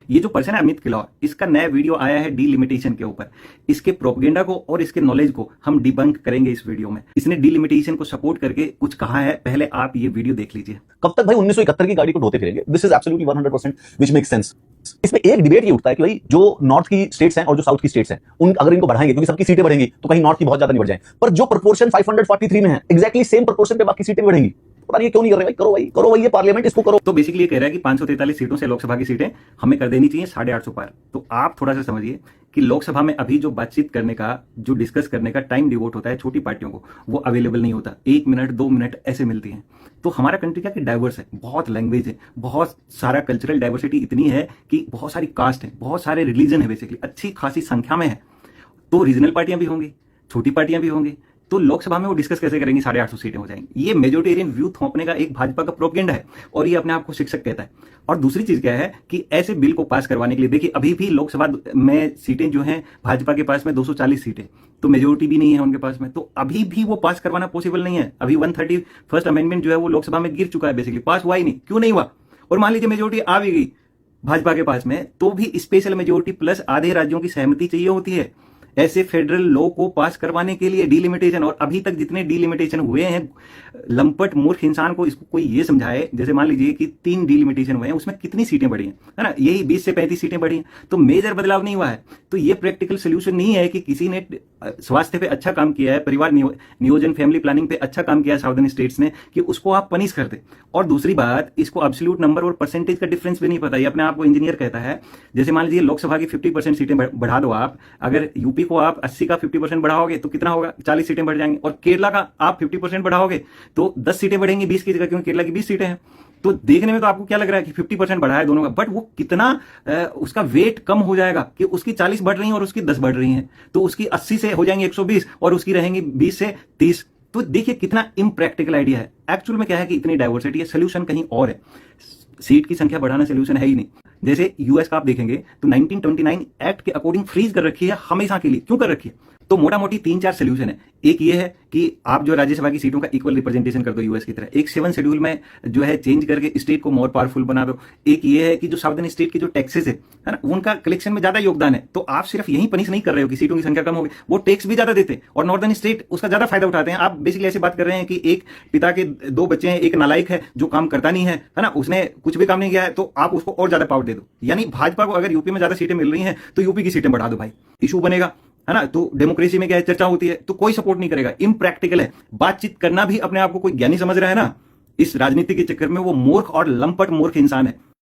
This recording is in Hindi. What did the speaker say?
ये जो पर्सन है अमित किलौर, इसका नया वीडियो आया है डीलिमिटेशन के ऊपर। इसके प्रोपेगेंडा को और इसके नॉलेज को हम डिबंक करेंगे इस वीडियो में। इसने डीलिमिटेशन को सपोर्ट करके कुछ कहा है, पहले आप ये वीडियो देख लीजिए। कब तक भाई 1971 की गाड़ी को ढोते फिरेंगे? This is absolutely 100% which makes sense. इसमें एक डिबेट ये उठता है कि भाई जो नॉर्थ की स्टेट्स हैं और जो साउथ की स्टेट्स हैं, उन अगर इनको बढ़ाएंगे क्योंकि सबकी सीटें बढ़ेंगी तो कहीं नॉर्थ की बहुत ज्यादा नहीं बढ़ जाए, पर जो प्रोपोर्शन 543 में है एग्जैक्टली सेम प्रोपोर्शन पे बाकी सीटें बढ़ेंगी। पता नहीं क्यों नहीं कर रहे भाई? करो भाई ये पार्लियामेंट, इसको करो। तो बेसिकली ये कह रहा है कि 543 सीटों से लोकसभा की सीटें हमें कर देनी चाहिए 850 पार। तो आप थोड़ा सा समझिए कि लोकसभा में अभी जो बातचीत करने का, जो डिस्कस करने का टाइम डिवोट होता है छोटी पार्टियों को, वो अवेलेबल नहीं होता। 1 मिनट 2 मिनट ऐसे मिलती हैं। तो हमारा कंट्री क्या कि डाइवर्स है, बहुत लैंग्वेज है, बहुत सारा कल्चरल डाइवर्सिटी इतनी है कि बहुत सारी कास्ट है, बहुत सारे रिलीजन है, बेसिकली अच्छी खासी संख्या में है। तो रीजनल पार्टियां भी होंगी, छोटी पार्टियां भी होंगी। तो लोकसभा में वो डिस्कस कैसे करेंगी 850 सीटें हो जाएंगी। ये मेजोरिटेरियन व्यू थोपने का एक भाजपा का प्रोपेगेंडा है और ये अपने आप को शिक्षक कहता है। और दूसरी चीज क्या है कि ऐसे बिल को पास करवाने के लिए देखिए अभी भी लोकसभा में सीटें जो हैं भाजपा के पास में 240 सीटें, तो मेजोरिटी भी नहीं है उनके पास में, तो अभी भी वो पास करवाना पॉसिबल नहीं है। अभी 131st अमेंडमेंट जो है वो लोकसभा में गिर चुका है, बेसिकली पास हुआ ही नहीं। क्यों नहीं हुआ? और मान लीजिए मेजोरिटी आ भी गई भाजपा के पास में, तो भी स्पेशल मेजोरिटी प्लस आधे राज्यों की सहमति चाहिए होती है ऐसे फेडरल लॉ को पास करवाने के लिए। डीलिमिटेशन, और अभी तक जितने डीलिमिटेशन हुए हैं, लंपट मूर्ख इंसान को इसको कोई ये समझाए, जैसे मान लीजिए कि 3 डीलिमिटेशन हुए हैं, उसमें कितनी सीटें बढ़ी हैं, है ना? यही 20 से 35 सीटें बढ़ी हैं, तो मेजर बदलाव नहीं हुआ है। तो ये प्रैक्टिकल सोल्यूशन नहीं है कि किसी ने स्वास्थ्य पे अच्छा काम किया है, परिवार नियोजन फैमिली प्लानिंग पे अच्छा काम किया है साउदर्न स्टेट्स ने, कि उसको आप पनिश कर दे। और दूसरी बात, इसको एब्सोल्यूट नंबर और परसेंटेज का डिफरेंस भी नहीं पता। ये अपने आप को इंजीनियर कहता है। जैसे मान लीजिए लोकसभा की 50% सीटें बढ़ा दो आप, अगर यूपी को आप 80 का 50% बढ़ाओगे तो कितना होगा? 40 सीटें बढ़ जाएंगी। और केरला का आप 50% बढ़ाओगे तो 10 सीटें बढ़ेंगी 20 की जगह, क्योंकि केरला की 20 सीटें हैं। तो देखने में तो आपको क्या लग रहा है कि 50% बढ़ा है दोनों का, बट वो कितना उसका वेट कम हो जाएगा कि उसकी 40 बढ़ रही हैं और उसकी 10 बढ़ रही हैं, तो उसकी 80 से हो जाएंगी 120 और उसकी रहेंगी 20 से 30। तो देखिए कितना इम्प्रैक्टिकल आइडिया है। एक्चुअल में क्या है कि इतनी डाइवर्सिटी है, सोल्यूशन कहीं और है। सीट की संख्या बढ़ाना सोल्यूशन है ही नहीं। जैसे यूएस का आप देखेंगे तो 1929 एक्ट के अकॉर्डिंग फ्रीज कर रखी है हमेशा के लिए। क्यों कर रखी है? तो मोटा मोटी 3-4 सोल्यूशन है। एक ये है कि आप जो राज्यसभा की सीटों का इक्वल रिप्रेजेंटेशन कर दो यूएस की तरह। एक 7 शेड्यूल में जो है चेंज करके स्टेट को मोर पावरफुल बना दो। एक ये है कि जो साउदर्न स्टेट की जो टैक्सेस है ना, उनका कलेक्शन में ज्यादा योगदान है। तो आप सिर्फ यही पनिश नहीं कर रहे हो कि सीटों की संख्या कम होगी, वो टैक्स भी ज्यादा देते और नॉर्दर्न स्टेट उसका ज्यादा फायदा उठाते हैं। आप बेसिकली ऐसे बात कर रहे हैं कि एक पिता के 2 बच्चे हैं, एक नालायक है जो काम करता नहीं है ना, उसने कुछ भी काम नहीं किया है, तो आप उसको और ज्यादा पावर दे दो। यानी भाजपा को अगर यूपी में ज्यादा सीटें मिल रही हैं तो यूपी की सीटें बढ़ा दो भाई, इशू बनेगा, है ना? तो डेमोक्रेसी में क्या है, चर्चा होती है, तो कोई सपोर्ट नहीं करेगा। इम्प्रैक्टिकल है। बातचीत करना भी अपने आप को कोई ज्ञानी समझ रहा है ना, इस राजनीति के चक्कर में वो मूर्ख और लंपट मूर्ख इंसान है।